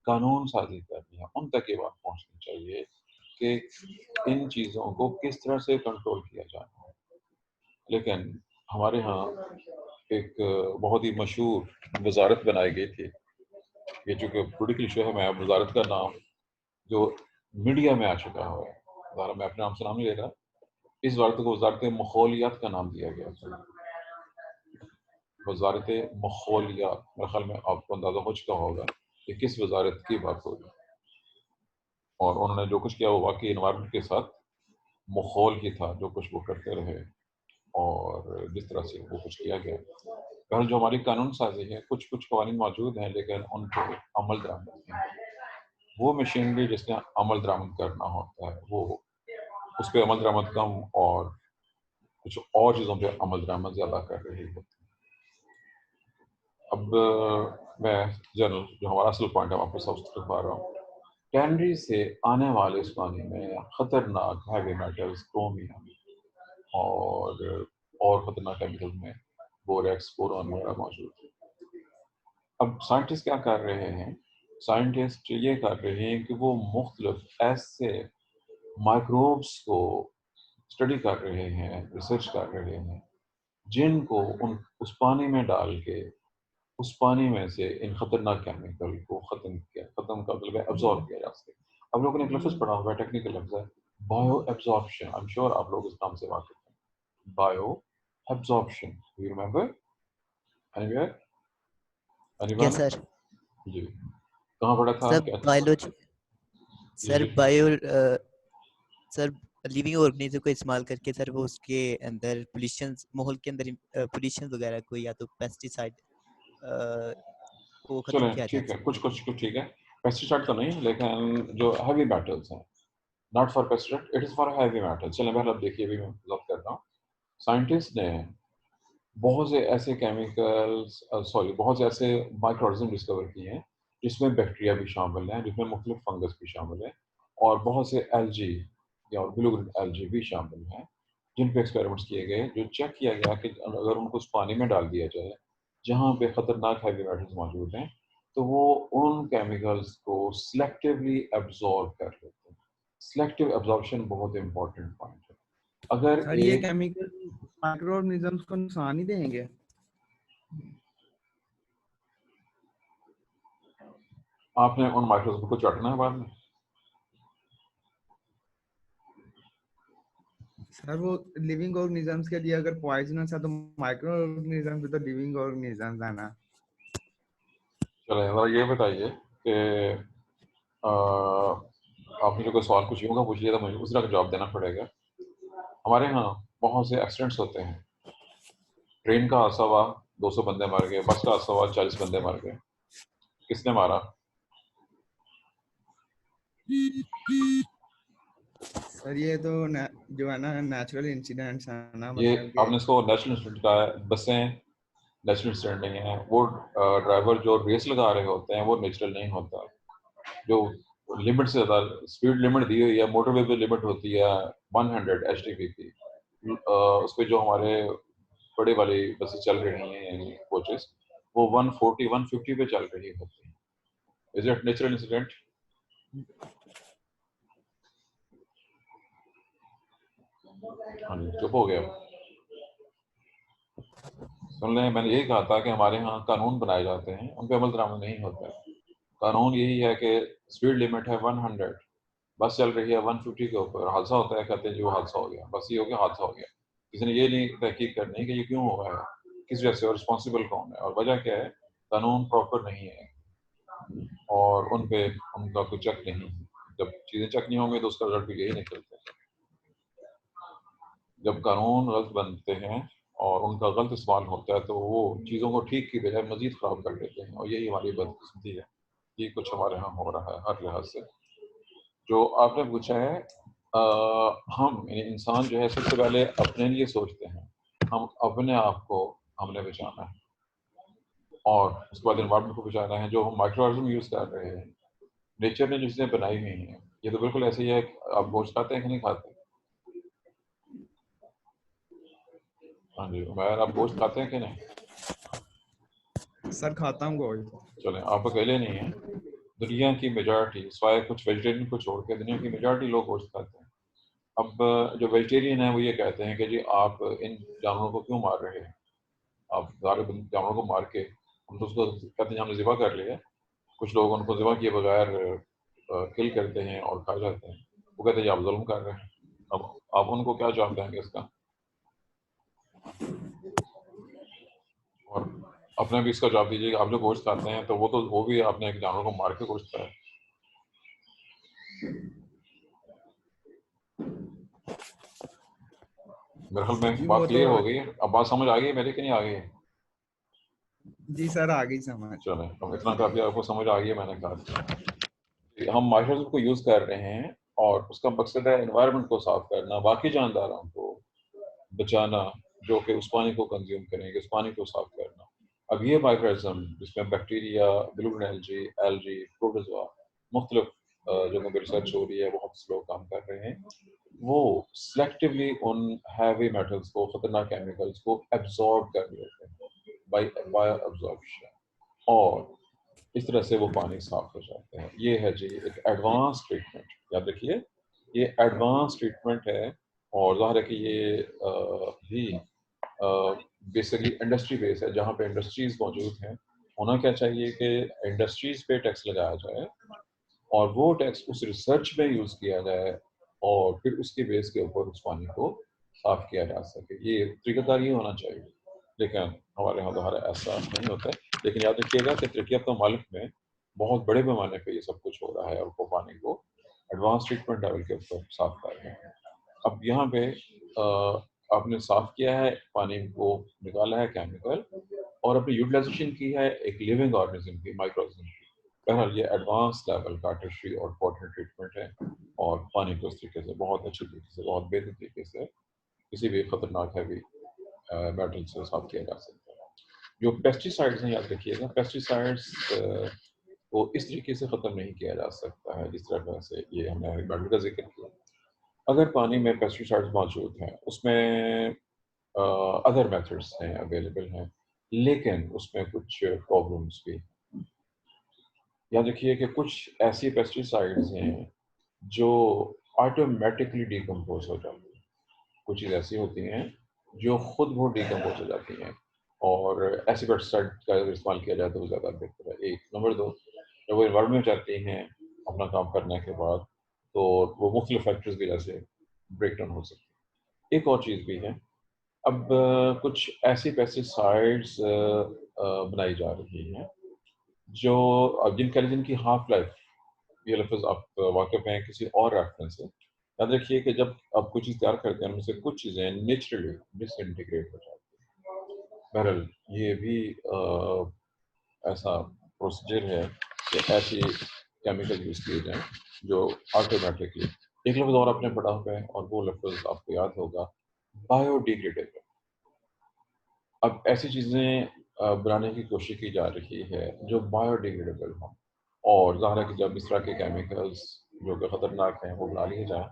कानून साजी करनी है, उन तक ये बात पहुंचनी चाहिए कि इन चीज़ों को किस तरह से कंट्रोल किया जाना है। लेकिन हमारे यहाँ एक बहुत ही मशहूर वजारत बनाई गई थी, ये चूँकि पॉलिटिकल इशू है, मैं वजारत का नाम जो मीडिया में आ चुका है, ज़रा मैं अपने नाम से नाम नहीं ले रहा, इस वजारत को वजारत माहौलियात का नाम दिया गया था। वजारत माहौलियात, मेरे ख्याल में आपको अंदाज़ा हो चुका होगा कि किस वजारत की बात हो रही है। और उन्होंने जो कुछ किया वो वाकई एनवायरनमेंट के साथ माहौल ही था, जो कुछ वो करते रहे और जिस तरह से वो कुछ किया गया। बहरहाल जो हमारी कानून साजी है, कुछ कुछ कवानीन मौजूद हैं, लेकिन उन पर अमल दरामद नहीं है। वो मशीनरी जिसने अमल दरामद करना होता है, वो उस पर अमल दरामद कम और कुछ और चीज़ों पे अमल दरामद ज़्यादा कर रही होती है। अब मैं जनरल जो हमारा असल पॉइंट है वहाँ पर सबसे रखवा रहा हूँ। कैनरी से आने वाले इस पानी में खतरनाक हैवी मेटल्स, क्रोमियम और खतरनाक केमिकल्स में बोरेक्स, बोरॉन वगैरह मौजूद है। अब साइंटिस्ट क्या कर रहे हैं? साइंटिस्ट ये कर रहे हैं कि वो मुख्तलिफ ऐसे माइक्रोब्स को स्टडी कर रहे हैं, रिसर्च कर रहे हैं, जिनको उस पानी में डाल के उस पानी में से इन खतरनाक केमिकल को खत्म का मतलब एब्जॉर्ब किया जा सके। अब लोगों ने एक लफ्ज़ पढ़ा हुआ है, टेक्निकल लफ्ज़ है bio absorption. I am sure आप लोग इस नाम से वाकिफ हैं। Bio absorption, you remember anywhere? Yes anyone? Sir. जी, कहाँ पढ़ा था? सर क्या था? बायोलॉजी, जी सर जी। सर लिविंग ऑर्गेनिज्म को इस्तेमाल करके सर वो उसके अंदर पोल्यूशन, माहौल के अंदर पोल्यूशन वगैरह को या तो पेस्टिसाइड को खत्म चलें किया जा ठीक है, सकता कुछ है। कुछ कुछ ठीक है। पेस्टिसाइड तो नहीं, लेकिन जो हैवी मेटल्स हैं, not for pesticide, it is for heavy metals. चलें पहले अब देखिए, अभी मैं बात कर रहा हूँ। साइंटिस्ट ने बहुत से ऐसे केमिकल्स बहुत से ऐसे माइक्रो ऑर्गेनिज्म डिस्कवर किए हैं जिसमें बैक्टीरिया भी शामिल हैं, जिसमें मुख्तलिफ फंगस भी शामिल है और बहुत से एल्जी या ब्लू ग्रीन एल्जी भी शामिल हैं, जिन पे एक्सपेरिमेंट्स किए गए, जो चेक किया गया कि अगर उनको उस पानी में डाल दिया जाए जहाँ पे खतरनाक हैवी मेटल्स मौजूद हैं, तो वो उन केमिकल्स को सिलेक्टिवली एब्जॉर्ब कर लेते हैं। सिलेक्टिव एब्जॉर्प्शन बहुत इंपॉर्टेंट पॉइंट है। अगर सर ये एक केमिकल माइक्रो ऑर्गेनिजम्स को नुकसान ही देंगे? आपने उन माइक्रोस्कोप को चाटना है बाद में, सर वो लिविंग ऑर्गेनिजम्स के लिए अगर पॉइजनस है तो माइक्रो ऑर्गेनिजम्स भी तो लिविंग ऑर्गेनिजम्स है ना। चले जरा ये बताइए कि आपने जो कोई सवाल कुछ यूँ का पूछ लिया था, मुझे उस तरह का जवाब देना पड़ेगा। हमारे यहाँ बहुत से एक्सीडेंट्स होते हैं। ट्रेन का हादसा हुआ, 200 बंदे मर गए, बस का हादसा हुआ, 40 बंदे मर गए। किसने मारा? सर ये तो जो है ना नेचुरल इंसिडेंट्स है ना, ये मतलब आपने कि इसको नेशनल इंस्टीट्यूट का है। बसें नेशनल इंस्टीट्यूट नहीं है। वो ड्राइवर जो रेस लगा रहे होते हैं वो नेचुरल नहीं होता। जो लिमिट से ज़्यादा स्पीड लिमिट दी हुई है, मोटरवे पे लिमिट होती है 100 HTP की, उस पर जो हमारे बड़े वाली बसें चल रही हैं कोचेस, वो 140 150 पे चल रही होती हैं। Is it natural incident? हाँ जी, चुप हो गया। सुन लें, मैंने यही कहा था कि हमारे यहाँ कानून बनाए जाते हैं, उन पर अमल दरामद नहीं होता है। कानून यही है कि स्पीड लिमिट है 100, बस चल रही है 150 के ऊपर, हादसा होता है, कहते हैं जी वो हादसा हो गया, बस ये हो गया, हादसा हो गया। किसी ने ये नहीं तहकीक करनी कि ये क्यों हो रहा है, किस वजह से, और रिस्पॉन्सिबल कौन है, और वजह क्या है। कानून प्रॉपर नहीं है और उन पे उनका कोई चेक नहीं। जब चीज़ें चेक नहीं होंगी तो उसका रिजल्ट भी यही निकलता है। जब कानून गलत बनते हैं और उनका गलत इस्तेमाल होता है तो वो चीज़ों को ठीक की बजाय मजीद ख़राब कर देते हैं, और यही हमारी बदकिस्मती है। ये कुछ हमारे यहाँ हो रहा है हर लिहाज से। जो आपने पूछा है, हम यानी इंसान जो है सबसे पहले अपने लिए सोचते हैं, हम अपने आप को हमने बचाना है, और उसके बाद इन्वायरमेंट को बचाना है। जो हम माइक्रो ऑर्गेनिज्म यूज़ कर रहे हैं, नेचर ने जो चीज़ें बनाई हुई हैं, ये तो बिल्कुल ऐसे ही है। आप गोश्त खाते हैं कि नहीं खाते? हाँ जी, उमैर, आप गोश्त खाते हैं कि नहीं? सर खाता हूँ गोश्त। चलें, आप अकेले नहीं हैं। दुनिया की मेजॉरिटी, सिवाय कुछ वेजिटेरियन को छोड़ के, दुनिया की मेजॉरिटी लोग गोश्त खाते हैं। अब जो वेजिटेरियन है वो ये कहते हैं कि जी आप इन जानवरों को क्यों मार रहे हैं, आप सारे जानवरों को मार के, हम तो उसको कहते हैं हमने ज़िबा कर लिया। कुछ लोग उनको ज़िबा किए बगैर किल करते हैं और खा जाते हैं। वो कहते हैं आप जुल्म कर रहे हैं। अब आप उनको क्या जवाब देंगे इसका? और अपने भी इसका जवाब दीजिए कि आप जो गोश्त खाते हैं तो वो भी आपने एक जानवर को मार के गोश्त खाया। मेरे ख्याल में जी बात वो तो क्लियर हो गई है। अब बात समझ आ गई है मेरी कि नहीं आ गई है? जी सर आ गई समझ। चलें, अब इतना काफी आपको समझ आ गई है। मैंने कहा हम माइक्रोस्कोप को यूज कर रहे हैं और उसका मकसद है एनवायरनमेंट को साफ करना, बाकी जानदारों को बचाना जो कि उस पानी को कंज्यूम करेंगे, उस पानी को साफ करना। अब ये माइक्रोइज्म जिसमें bacteria, blue green algae, protozoa, मुख्तलिफ जगहों पर रिसर्च हो रही है, बहुत से लोग काम कर रहे हैं, वो सिलेक्टिवली उन हैवी मेटल्स को, खतरनाक केमिकल्स को एब्जॉर्ब कर लेते हैं बाय एब्जॉर्प्शन, और इस तरह से वो पानी साफ हो जाते हैं। ये है जी एक एडवांस ट्रीटमेंट, याद रखिए ये एडवांस ट्रीटमेंट है। और ज़ाहिर है कि ये भी बेसिकली इंडस्ट्री बेस है, जहाँ पे इंडस्ट्रीज मौजूद हैं। होना क्या चाहिए कि इंडस्ट्रीज पे टैक्स लगाया जाए और वो टैक्स उस रिसर्च में यूज़ किया जाए और फिर उसके बेस के ऊपर उस पानी को साफ किया जा सके। ये तरीक़ाकार ये होना चाहिए, लेकिन हमारे यहाँ तो ऐसा नहीं होता है। लेकिन याद रखिएगा कि तरक्की याफ्ता मुल्क में बहुत बड़े पैमाने पे ये सब कुछ हो रहा है और वो पानी को एडवांस ट्रीटमेंट लेवल के ऊपर साफ कर रहे हैं। अब यहाँ पे आपने साफ किया है, पानी को निकाला है केमिकल, और अपनी यूटिलाइजेशन की है एक लिविंग ऑर्गेनिज्म की, माइक्रो ऑर्गेनिज्म की। बहरहाल ये एडवांस लेवल का टर्शरी और क्वार्टरनरी ट्रीटमेंट है, और पानी को इस तरीके से बहुत अच्छी तरीके से, बहुत बेहतर तरीके से किसी भी खतरनाक हैवी मेटल से साफ किया जा सकता है। जो पेस्टिसाइड्स हैं, याद रखिएगा, पेस्टिसाइड्स को इस तरीके से ख़त्म नहीं किया जा सकता है जिस तरह से ये हमने मेटल का जिक्र किया। अगर पानी में पेस्टिसाइड्स मौजूद हैं, उसमें अदर मेथड्स हैं, अवेलेबल हैं, लेकिन उसमें कुछ प्रॉब्लम्स भी। याद रखिए कि कुछ ऐसी पेस्टिसाइड्स हैं जो ऑटोमेटिकली डिकम्पोज हो जाती हैं, कुछ चीज़ ऐसी होती हैं जो खुद बहुत डिकम्पोज हो जाती हैं, और ऐसे पेस्टिसाइड का अगर इस्तेमाल किया जाए तो वो ज़्यादा बेहतर है। एक नंबर दो, जब वो इन्वायरमेंट में जाती हैं अपना काम करने के बाद, तो वो मुख्तलिफ फैक्टर्स की वजह से ब्रेक डाउन हो सकती है। एक और चीज़ भी है, अब कुछ ऐसी पेस्टिसाइड्स बनाई जा रही हैं जो अब जिनकी हाफ लाइफ, ये लफ्ज़ आप वाकिफ़ हैं किसी और रेफरेंस से। याद रखिए कि जब आप कोई चीज़ तैयार करते हैं, उनमें से कुछ चीज़ें नेचुरली डिसइंटीग्रेट हो जाती हैं। बहरहाल ये भी ऐसा प्रोसीजर है कि ऐसी केमिकल यूज़ किए जाएँ जो ऑटोमेटिकली, एक लफ्ज़ और आपने पढ़ा हुआ है और वो लफ्ज़ आपको याद होगा, बायोडिग्रेडेबल। अब ऐसी चीज़ें बनाने की कोशिश की जा रही है जो बायोडिग्रेडेबल हों, और ज़ाहिर है कि जब इस तरह के केमिकल्स जो कि ख़तरनाक हैं वो बना लिए जाएँ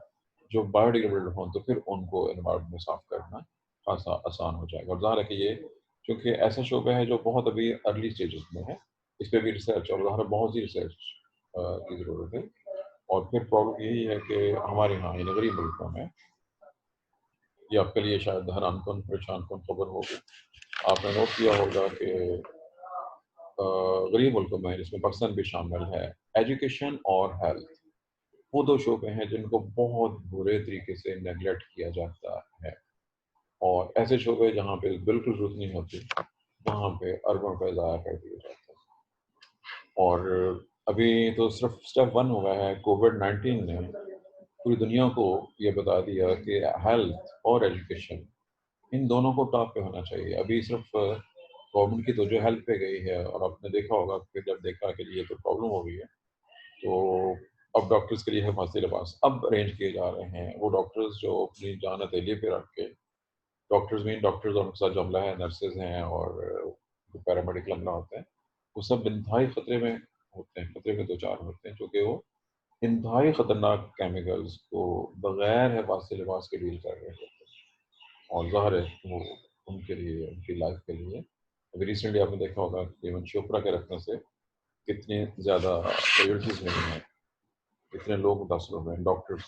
जो बायोडिग्रेडेबल हों तो फिर उनको एनवायरनमेंट में साफ करना खासा आसान हो जाएगा। और ज़ाहिर है कि ये क्योंकि ऐसा शोबा है जो बहुत अभी अर्ली स्टेजेस में है, इस पे भी रिसर्च और ज़ाहिर है बहुत सी रिसर्च की ज़रूरत है। और फिर प्रॉब्लम यही है कि हमारे यहाँ इन गरीब मुल्कों में, ये आपके लिए शायद हैरानकुन परेशानकुन खबर होगी, आपने नोट किया होगा कि गरीब मुल्कों में, जिसमें पाकिस्तान भी शामिल है, एजुकेशन और हेल्थ वो दो शोबे हैं जिनको बहुत बुरे तरीके से नेगलेक्ट किया जाता है। और ऐसे शोबे जहाँ पे बिल्कुल जरूरत नहीं होती वहाँ पे अरबों रुपए ज़ाया कर दिए जाते हैं। और अभी तो सिर्फ स्टेप 1 हुआ है। कोविड-19 ने पूरी दुनिया को ये बता दिया कि हेल्थ और एजुकेशन इन दोनों को टॉप पे होना चाहिए। अभी सिर्फ गवर्नमेंट की तवज्जो हेल्थ पे गई है और आपने देखा होगा कि जब देखा कि ये तो प्रॉब्लम हो गई है तो अब डॉक्टर्स के लिए हिफाजती लिबास अब अरेंज किए जा रहे हैं। वो डॉक्टर्स जो अपनी जान हथेली पे रख के, डॉक्टर्स में डॉक्टर्स और उनके साथ जो अमला है, नर्सेज हैं और जो पैरामेडिकल अमला होते हैं, वो सब इंतहाई खतरे में होते हैं, खतरे में दो चार होते हैं, क्योंकि वो इंतहाई खतरनाक केमिकल्स को बगैर हिफाजती लिबास के डील कर रहे होते हैं। और ज़ाहिर है वो उनके लिए, उनकी लाइफ के लिए अभी रिसेंटली आपने देखा होगा कि यमन चोपड़ा के रखने से कितनी ज़्यादा प्रायोरिटीज़ नहीं हैं, कितने लोग मुतासर हो गए हैं, डॉक्टर्स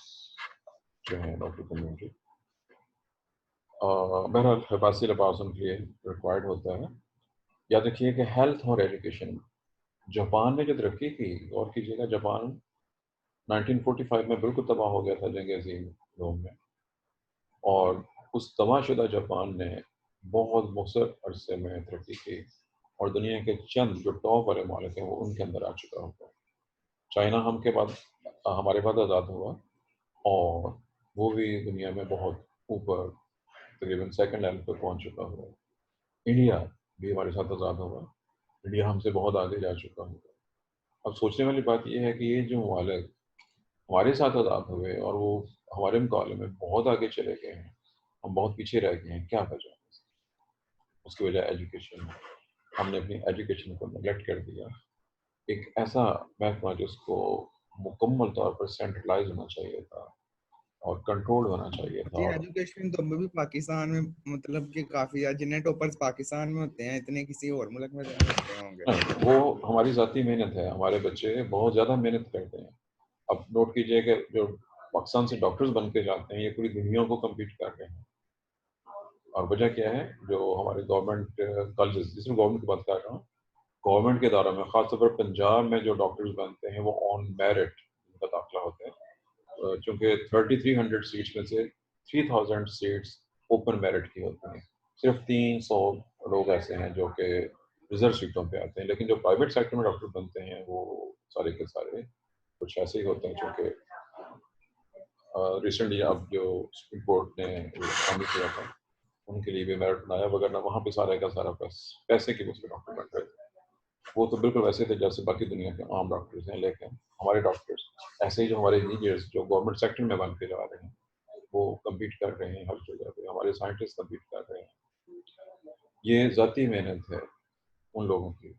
जो हैं, डॉक्टर कम्युनिटी। बहरहाल हिफाजती लिबास उनके लिए रिक्वायर्ड होता है। याद रखिए कि हेल्थ और एजुकेशन, जापान ने जो तरक्की की, गौर कीजिएगा, जापान 1945 में बिल्कुल तबाह हो गया था जंग अजीम रोम में, और उस तबाहशुदा जापान ने बहुत मुख्तर अरसे में तरक्की की और दुनिया के चंद जो टॉप वाले मालिक हैं वो उनके अंदर आ चुका होगा। चाइना हम के बाद हमारे बाद आज़ाद हुआ और वो भी दुनिया में बहुत ऊपर तकरीबन सेकंड लेवल पर पहुंच चुका हुआ है। इंडिया भी हमारे साथ आज़ाद हुआ, इंडिया हमसे बहुत आगे जा चुका होगा। अब सोचने वाली बात यह है कि ये जो मालिक हमारे साथ आज़ाद हुए और वो हमारे मुकाबले में बहुत आगे चले गए हैं, हम बहुत पीछे रह गए हैं, क्या वजह? उसकी वजह एजुकेशन है। हमने अपनी एजुकेशन को नेगलेक्ट कर दिया। एक ऐसा महकमा जिसको मुकम्मल तौर पर सेंट्रलाइज होना चाहिए था और कंट्रोल होना चाहिए था। ये और एजुकेशन तो अभी भी पाकिस्तान में मतलब कि काफी है, जिन्हें टॉपर्स पाकिस्तान में होते हैं, इतने किसी और मुल्क में तो नहीं होते होंगे। वो हमारी ज़ाती मेहनत है, हमारे बच्चे बहुत ज़्यादा मेहनत करते हैं। अब नोट कीजिए कि जो पाकिस्तान से डॉक्टर्स बन के जाते हैं ये पूरी दुनिया को कम्पीट कर रहे हैं। और वजह क्या है? जो हमारे गवर्नमेंट कॉलेजेस, जिसमें गवर्नमेंट की बात कर रहा हूँ, गवर्नमेंट के इदारों में खासतौर पर पंजाब में जो डॉक्टर्स बनते हैं वो ऑन मेरिट उनका दाखिला होता है, चूँकि 3300 सीट्स में से 3000 सीट्स ओपन मेरिट की होती हैं। सिर्फ 300 लोग ऐसे हैं जो कि रिजर्व सीटों पे आते हैं, लेकिन जो प्राइवेट सेक्टर में डॉक्टर बनते हैं वो सारे के सारे कुछ ऐसे ही होते हैं। चूँकि रिसेंटली अब जो सुप्रीम कोर्ट ने शामिल किया था उनके लिए भी मेरिट बनाया, वगैरह वहाँ पे सारे का सारा पैसे की उसमें डॉक्टर बन रहे थे। वो तो बिल्कुल वैसे थे जैसे बाकी दुनिया के आम डॉक्टर्स हैं, लेकिन हमारे डॉक्टर्स ऐसे ही जो हमारे इंजीनियर्स जो गवर्नमेंट सेक्टर में बन के जा रहे हैं वो कम्पीट कर रहे हैं हर जगह पे, हमारे साइंटिस्ट कम्पीट कर रहे हैं। ये ज़ाती मेहनत है उन लोगों की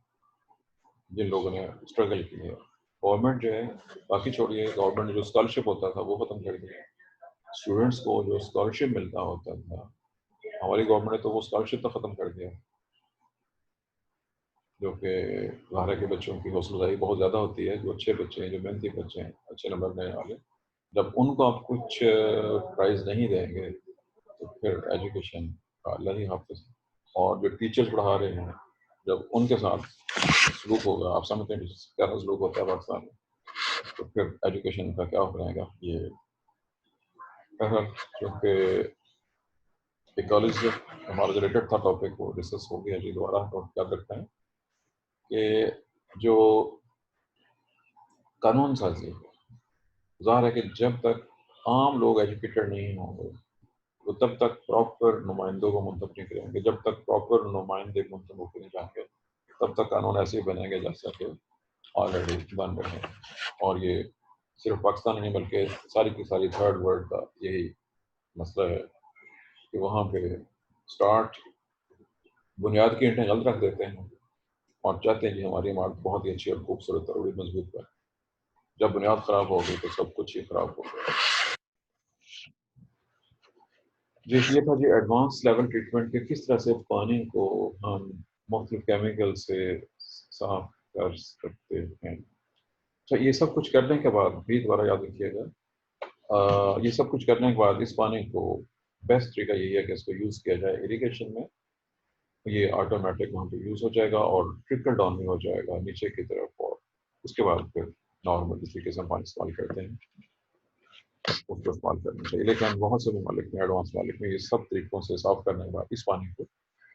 जिन लोगों ने स्ट्रगल की है। गवर्नमेंट जो है, बाकी छोड़िए, गवर्नमेंट ने जो स्कॉलरशिप होता था वो ख़त्म कर दिया। स्टूडेंट्स को जो स्कॉलरशिप मिलता होता था, हमारी गवर्नमेंट ने तो वो स्कॉलरशिप तो ख़त्म कर दिया, जो कि ज़ाहिर के बच्चों की हौसला अफजाई बहुत ज़्यादा होती है। जो अच्छे बच्चे हैं, जो मेहनती बच्चे हैं, अच्छे नंबर लेने वाले, जब उनको आप कुछ प्राइज़ नहीं देंगे तो फिर एजुकेशन का अल्लाह ही हाफ़िज़। और जो टीचर्स पढ़ा रहे हैं, जब उनके साथ सलूक होगा, आप समझते हैं क्या सलूक होता है पाकिस्तान में, तो फिर एजुकेशन का क्या हो रहेगा। ये बहरहाल क्योंकि एक कॉलेज से हमारा जो रिलेटेड था टॉपिक वो डिस्कस हो गया जी, दोबारा नोट याद रखते हैं कि जो कानून साजी, ज़ाहिर है कि जब तक आम लोग एजुकेटेड नहीं होंगे तो तब तक प्रॉपर नुमाइंदों को मुंतब नहीं करेंगे। जब तक प्रॉपर नुमाइंदे मुंतब होकर नहीं जाएंगे तब तक कानून ऐसे ही बनेंगे जैसा कि ऑलरेडी बन रहे हैं। और ये सिर्फ पाकिस्तान नहीं बल्कि सारी की सारी थर्ड वर्ल्ड का यही मसला है कि वहाँ पे स्टार्ट बुनियाद की ईंटें गलत रख देते हैं और चाहते हैं कि हमारी इमारत बहुत ही अच्छी और खूबसूरत और बड़ी मजबूत बने। जब बुनियाद ख़राब हो गई तो सब कुछ ही ख़राब हो गया। जी ये था जी एडवांस लेवल ट्रीटमेंट के किस तरह से पानी को हम मुख्तलिफ केमिकल से साफ कर सकते हैं। तो ये सब कुछ करने के बाद भी दोबारा याद रखिएगा, ये सब कुछ करने के बाद इस पानी को बेस्ट तरीका यही है कि इसको यूज़ किया जाए इरिगेशन में। ये ऑटोमेटिक वहाँ पे यूज़ हो जाएगा और ट्रिकल डाउन भी हो जाएगा नीचे की तरफ, और उसके बाद फिर नॉर्मल जिस तरीके से हम पानी इस्तेमाल करते हैं उसको इस्तेमाल करना चाहिए। लेकिन बहुत से ममालिक में, एडवांस ममालिक में, ये सब तरीकों से साफ करने के बाद इस पानी को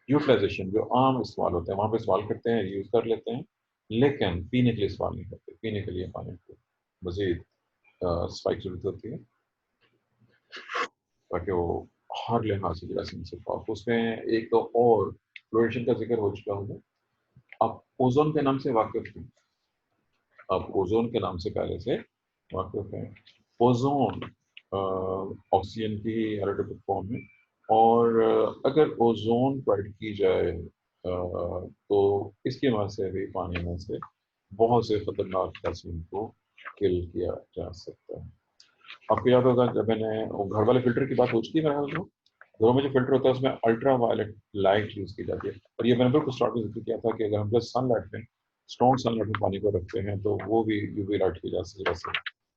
यूटिलाइजेशन जो आम इस्तेमाल होते हैं वहाँ पे इस्तेमाल करते हैं, यूज़ कर लेते हैं, लेकिन पीने के लिए इस्तेमाल नहीं करते। पीने के लिए पानी को मज़ीद सफाई की जरूरत होती है ताकि वो हर लिहाज से जरासीम से पाक। उसमें एक तो और फ्लोरेशन का जिक्र हो चुका होगा। आप ओजोन के नाम से वाकिफ हैं, आप ओजोन के नाम से पहले से वाकिफ हैं। ओजोन ऑक्सीजन की एरोटिक फॉर्म है, और अगर ओजोन प्रोवाइड की जाए तो इसकी वजह से भी पानी में से बहुत से खतरनाक जरासीम को किल किया जा सकता है। आपको याद होगा जब मैंने घर वाले फिल्टर की बात हो चुकी है मेरे ख्याल में, घरों में जो फिल्टर होता है उसमें अल्ट्रा वायलेट लाइट यूज़ की जाती है। और ये मैंने बिल्कुल स्टार्ट में जिक्र किया था कि अगर हम जब सनलाइट में, स्ट्रॉन्ग सनलाइट में पानी को रखते हैं तो वो भी यूवी लाइट की वजह से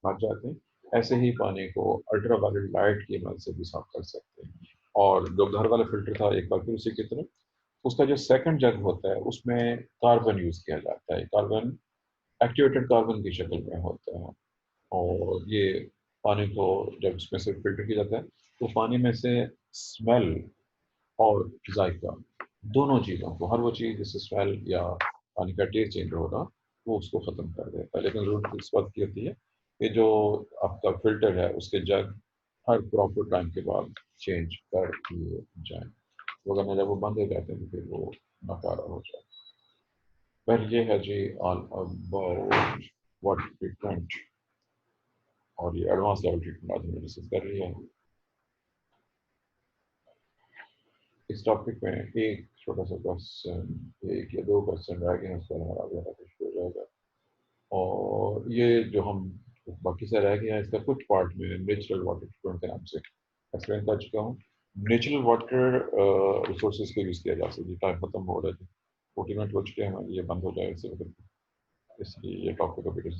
मर जाते हैं। ऐसे ही पानी को अल्ट्रा वायलेट लाइट की मदद से भी साफ कर सकते हैं। और जो घर वाला फिल्टर था एक बार फिर उसी की तरह, उसका जो सेकंड जग होता है उसमें कार्बन यूज़ किया जाता है। कार्बन एक्टिवेटेड कार्बन की शक्ल में होता है, और ये पानी को जब इसमें से फिल्टर किया जाता है तो पानी में से स्मेल और जायका दोनों चीज़ों को, हर वो चीज़ जिससे स्मेल या पानी का टेस्ट चेंज होगा वो उसको ख़त्म कर देता है। लेकिन ज़रूरत इस बात की होती है कि जो आपका फिल्टर है उसके जग हर प्रॉपर टाइम के बाद चेंज कर दिए जाएँ, वरना जब वो बंद हो जाते हैं तो फिर वो नाकारा हो जाता है। पर ये है जी ऑल अबाउट वाटर ट्रीटमेंट, और ये एडवांस लेवल ट्रीटमेंट आज हमने डिस्कस कर रही है। इस टॉपिक में एक छोटा सा क्वेश्चन, एक या दो क्वेश्चन रह गए हैं, उसका हमारा अगला टॉपिक हो जाएगा। और ये जो हम बाकी से रह गया है इसका कुछ पार्ट में नेचुरल वाटर ट्रीटमेंट के नाम से एक्सप्लेन कर चुका हूँ। नेचुरल वाटर रिसोर्सेज को यूज़ किया जा सकता है। टाइम खत्म हो रहा है, 40 मिनट हो चुके हैं, ये बंद हो जाए इससे, इसलिए ये टॉपिक अभी